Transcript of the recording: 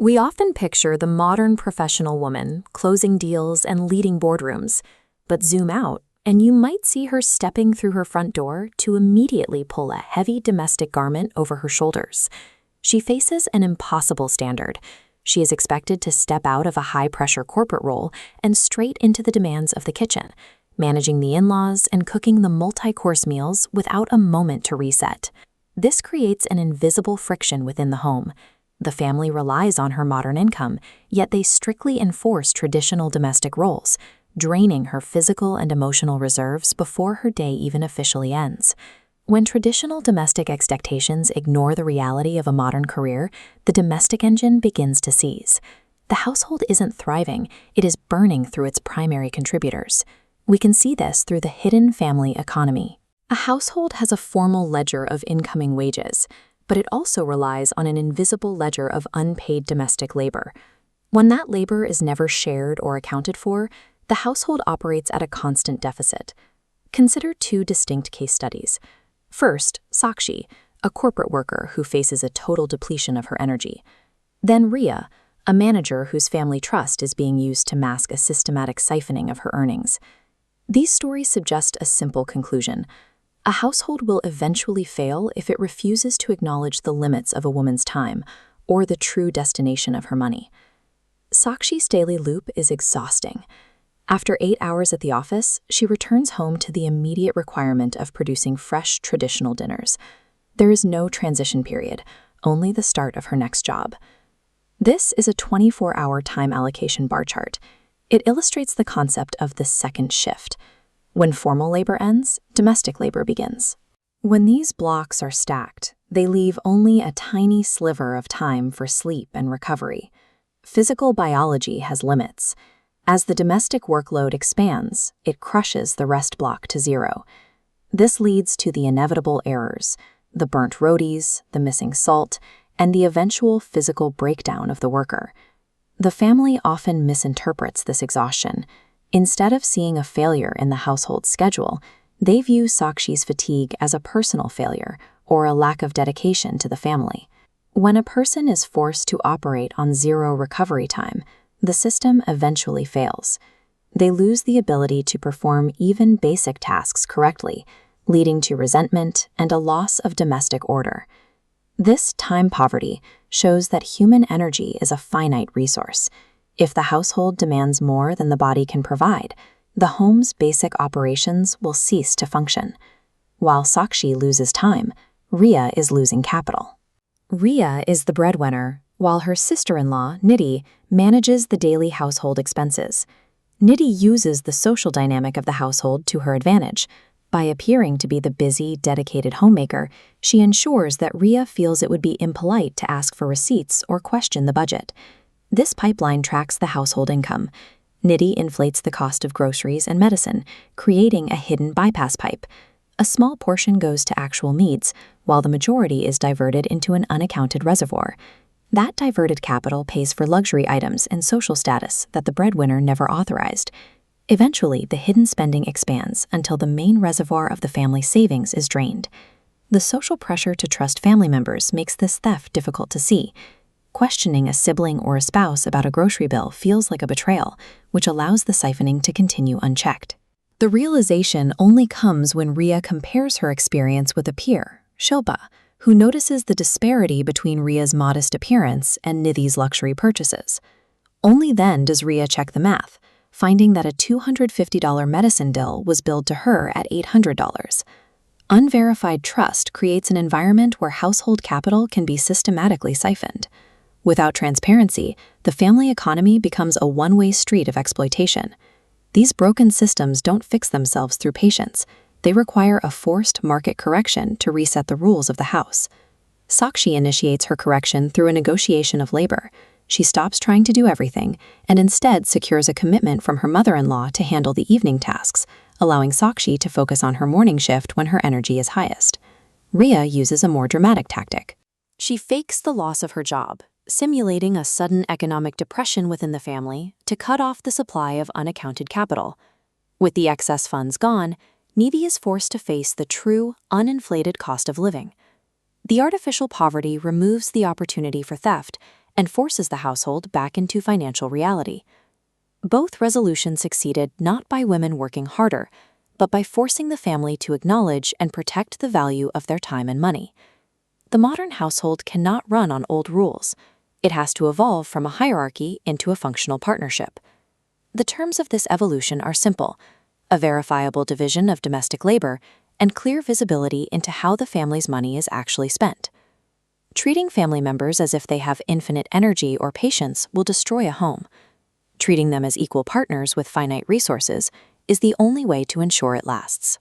We often picture the modern professional woman closing deals and leading boardrooms, but zoom out and you might see her stepping through her front door to immediately pull a heavy domestic garment over her shoulders. She faces an impossible standard. She is expected to step out of a high-pressure corporate role and straight into the demands of the kitchen, managing the in-laws and cooking the multi-course meals without a moment to reset. This creates an invisible friction within the home. The family relies on her modern income, yet they strictly enforce traditional domestic roles, draining her physical and emotional reserves before her day even officially ends. When traditional domestic expectations ignore the reality of a modern career, the domestic engine begins to seize. The household isn't thriving, it is burning through its primary contributors. We can see this through the hidden family economy. A household has a formal ledger of incoming wages, but it also relies on an invisible ledger of unpaid domestic labor. When that labor is never shared or accounted for, the household operates at a constant deficit. Consider two distinct case studies. First, Sakshi, a corporate worker who faces a total depletion of her energy. Then Ria, a manager whose family trust is being used to mask a systematic siphoning of her earnings. These stories suggest a simple conclusion. A household will eventually fail if it refuses to acknowledge the limits of a woman's time or the true destination of her money. Sakshi's daily loop is exhausting. After 8 hours at the office, she returns home to the immediate requirement of producing fresh, traditional dinners. There is no transition period, only the start of her next job. This is a 24-hour time allocation bar chart. It illustrates the concept of the second shift. When formal labor ends, domestic labor begins. When these blocks are stacked, they leave only a tiny sliver of time for sleep and recovery. Physical biology has limits. As the domestic workload expands, it crushes the rest block to zero. This leads to the inevitable errors, the burnt rotis, the missing salt, and the eventual physical breakdown of the worker. The family often misinterprets this exhaustion. Instead of seeing a failure in the household schedule, they view Sakshi's fatigue as a personal failure or a lack of dedication to the family. When a person is forced to operate on zero recovery time, the system eventually fails. They lose the ability to perform even basic tasks correctly, leading to resentment and a loss of domestic order. This time poverty shows that human energy is a finite resource. If the household demands more than the body can provide, the home's basic operations will cease to function. While Sakshi loses time, Ria is losing capital. Ria is the breadwinner, while her sister-in-law, Nidhi, manages the daily household expenses. Nidhi uses the social dynamic of the household to her advantage. By appearing to be the busy, dedicated homemaker, she ensures that Ria feels it would be impolite to ask for receipts or question the budget. This pipeline tracks the household income. Nidhi inflates the cost of groceries and medicine, creating a hidden bypass pipe. A small portion goes to actual needs, while the majority is diverted into an unaccounted reservoir. That diverted capital pays for luxury items and social status that the breadwinner never authorized. Eventually, the hidden spending expands until the main reservoir of the family's savings is drained. The social pressure to trust family members makes this theft difficult to see. Questioning a sibling or a spouse about a grocery bill feels like a betrayal, which allows the siphoning to continue unchecked. The realization only comes when Ria compares her experience with a peer, Shilpa, who notices the disparity between Ria's modest appearance and Nidhi's luxury purchases. Only then does Ria check the math, finding that a $250 medicine bill was billed to her at $800. Unverified trust creates an environment where household capital can be systematically siphoned. Without transparency, the family economy becomes a one-way street of exploitation. These broken systems don't fix themselves through patience. They require a forced market correction to reset the rules of the house. Sakshi initiates her correction through a negotiation of labor. She stops trying to do everything and instead secures a commitment from her mother-in-law to handle the evening tasks, allowing Sakshi to focus on her morning shift when her energy is highest. Ria uses a more dramatic tactic. She fakes the loss of her job, simulating a sudden economic depression within the family to cut off the supply of unaccounted capital. With the excess funds gone, Nidhi is forced to face the true, uninflated cost of living. The artificial poverty removes the opportunity for theft, and forces the household back into financial reality. Both resolutions succeeded not by women working harder, but by forcing the family to acknowledge and protect the value of their time and money. The modern household cannot run on old rules. It has to evolve from a hierarchy into a functional partnership. The terms of this evolution are simple: a verifiable division of domestic labor and clear visibility into how the family's money is actually spent. Treating family members as if they have infinite energy or patience will destroy a home. Treating them as equal partners with finite resources is the only way to ensure it lasts.